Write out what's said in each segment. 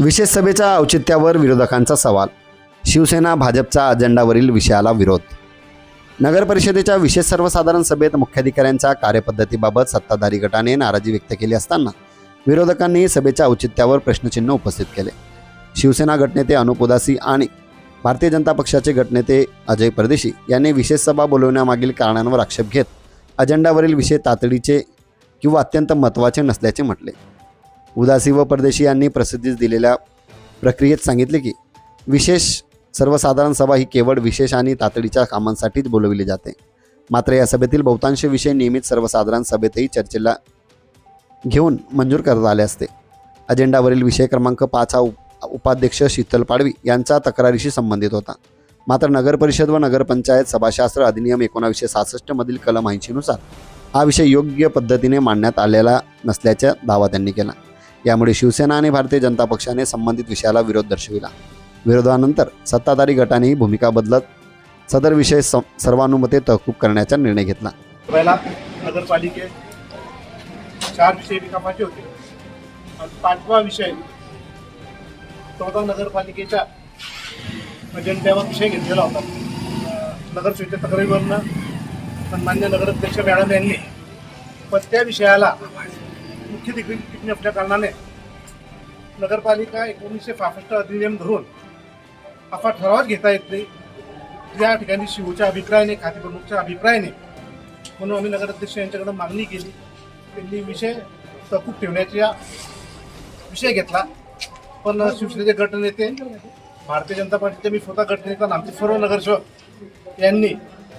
विशेष सभेच्या औचित्यावर विरोधकांचा सवाल. शिवसेना भाजपचा अजेंडावरील विषयाला विरोध. नगर परिषदेच्या विशेष सर्वसाधारण सभेत मुख्याधिकाऱ्यांच्या कार्यपद्धतीबाबत सत्ताधारी गटाने नाराजी व्यक्त केली असताना विरोधकांनी सभेच्या औचित्यावर प्रश्नचिन्ह उपस्थित केले. शिवसेना गटनेते अनुप उदासी आणि भारतीय जनता पक्षाचे गटनेते अजय परदेशी यांनी विशेष सभा बोलवण्यामागील कारणांवर आक्षेप घेत अजेंडावरील विषय तातडीचे किंवा अत्यंत महत्त्वाचे नसल्याचे म्हटले. उदासी व परदेशी यांनी प्रसिद्धीस दिलेल्या प्रक्रियेत सांगितले की विशेष सर्वसाधारण सभा ही केवळ विशेष आणि तातडीच्या कामांसाठीच बोलवली जाते. मात्र या सभेतील बहुतांश विषय नियमित सर्वसाधारण सभेतही चर्चेला घेऊन मंजूर करण्यात आले असते. अजेंडावरील विषय क्रमांक 5 हा उपाध्यक्ष शीतल पाडवी यांचा तक्रारीशी संबंधित होता. मात्र नगर परिषद व नगरपंचायत सभाशास्त्र अधिनियम 1966 मधील कलम 80 नुसार हा विषय योग्य पद्धतीने मांडण्यात आलेला नसल्याचा दावा त्यांनी केला. यामुळे शिवसेना आणि भारतीय जनता पक्षाने संबंधित विषयाला विरोध दर्शविला. विरोधानंतर सत्ताधारी गटानेही भूमिका बदलत सदर विषय सर्वानुमते तहकूब करण्याचा निर्णय घेतला. पहिला नगरपालिकेत 4 विषय कामाचे होते आणि 5वा विषय 14 नगरपालिकेच्या अजेंड्यावर विषय घेतलेला होता. नगरसेवकाच्या तक्रारीवरनं सन्मान्य नगराध्यक्ष मॅडम यांनी पण त्या विषयाला मुख्य टिप्पणी असल्या कारणाने नगरपालिका 1965 अधिनियम धरून असा ठरावच घेता येत नाही. या ठिकाणी शिवच्या अभिप्रायाने खातेप्रमुखच्या अभिप्रायाने म्हणून आम्ही नगराध्यक्ष यांच्याकडे मागणी केली. त्यांनी विषय तहकूब ठेवण्याचा विषय घेतला. पण शिवसेनेचे गटनेते भारतीय जनता पार्टीचे मी स्वतः गटनेता आणि आमचे सर्व नगरसेवक यांनी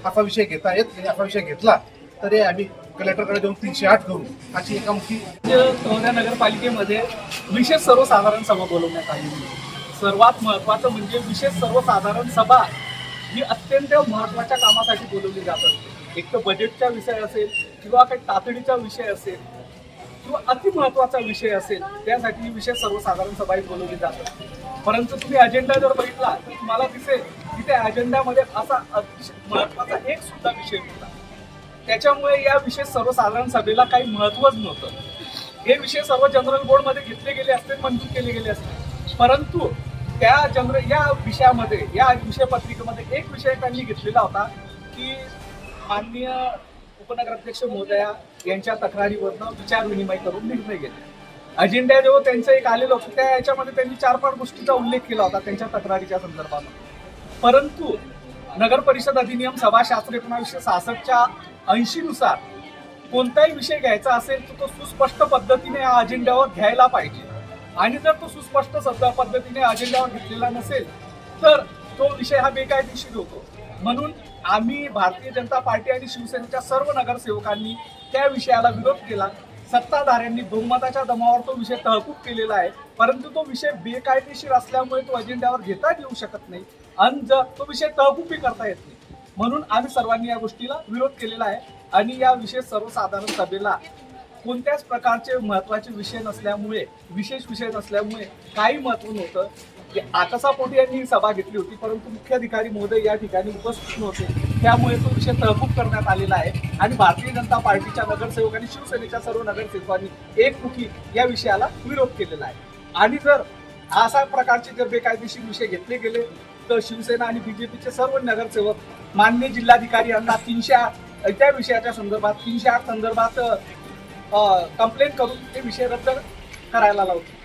असा विषय घेता येत नाही असा विषय घेतला तरी आम्ही कलेक्टरकडे जाऊन 308 करू अशी एकामुखी नगरपालिकेमध्ये विशेष सर्वसाधारण सभा बोलवण्यात आली. सर्वात महत्त्वाचं म्हणजे विशेष सर्वसाधारण सभा ही अत्यंत महत्त्वाच्या कामासाठी बोलवली जात असते. एक तर बजेटचा विषय असेल किंवा काही तातडीचा विषय असेल किंवा अतिमहत्त्वाचा विषय असेल त्यासाठी विशेष सर्वसाधारण सभा ही बोलवली जात असते. परंतु तुम्ही अजेंडा जर बघितला तर तुम्हाला दिसेल की त्या अजेंड्यामध्ये असा अतिशय महत्त्वाचा एक सुद्धा विषय होता. त्याच्यामुळे या विशेष सर्वसाधारण सभेला काही महत्त्वच नव्हतं. हे विषय सर्व जनरल बोर्डमध्ये घेतले गेले असते, मंजूर केले गेले असते. परंतु या विषयामध्ये या विषयपत्रिकेमध्ये एक विषय त्यांनी घेतलेला होता की माननीय उपनगराध्यक्ष महोदया यांच्या तक्रारीवरनं विचार विनिमय करून निर्णय घेतले. अजेंडा जेव्हा त्यांचं एक आलेलं होतं त्या याच्यामध्ये त्यांनी 4-5 गोष्टीचा उल्लेख केला होता त्यांच्या तक्रारीच्या संदर्भात. परंतु नगर परिषद अधिनियम सभाशास्त्र 1966च्या 80 नुसार कोणताही विषय घ्यायचा असेल तर तो सुस्पष्ट पद्धतीने या अजेंड्यावर घ्यायला पाहिजे आणि जर तो सुस्पष्ट पद्धतीने अजेंड्यावर घेतलेला नसेल तर तो विषय हा बेकायदेशीर होतो. म्हणून आम्ही भारतीय जनता पार्टी आणि शिवसेनेच्या सर्व नगरसेवकांनी त्या विषयाला विरोध केला. सत्ताधाऱ्यांनी बहुमताच्या दमावर तो विषय तहकूब केलेला आहे. परंतु तो विषय बेकायदेशीर असल्यामुळे तो अजेंड्यावर घेता येऊ शकत नाही आणि तो विषय तहकूबही करता येत नाही. म्हणून आम्ही सर्वांनी या गोष्टीला विरोध केलेला आहे आणि या विशेष सर्वसाधारण सभेला कोणत्याच प्रकारचे महत्त्वाचे विषय नसल्यामुळे विशेष विषय नसल्यामुळे काही महत्त्व नव्हतं. आकसापोटी यांनी ही सभा घेतली होती परंतु मुख्याधिकारी महोदय या ठिकाणी उपस्थित नव्हते. त्यामुळे तो विषय तहकूब करण्यात आलेला आहे आणि भारतीय जनता पार्टीच्या नगरसेवक आणि शिवसेनेच्या सर्व नगरसेवकांनी एकमुखी या विषयाला विरोध केलेला आहे. आणि जर अशा प्रकारचे जर बेकायदेशीर विषय घेतले गेले तर शिवसेना आणि बीजेपीचे सर्व नगरसेवक माननीय जिल्हाधिकारी यांना 308 त्या विषयाच्या संदर्भात 308 संदर्भात कंप्लेंट करून ते विषय रद्द करायला लावतील.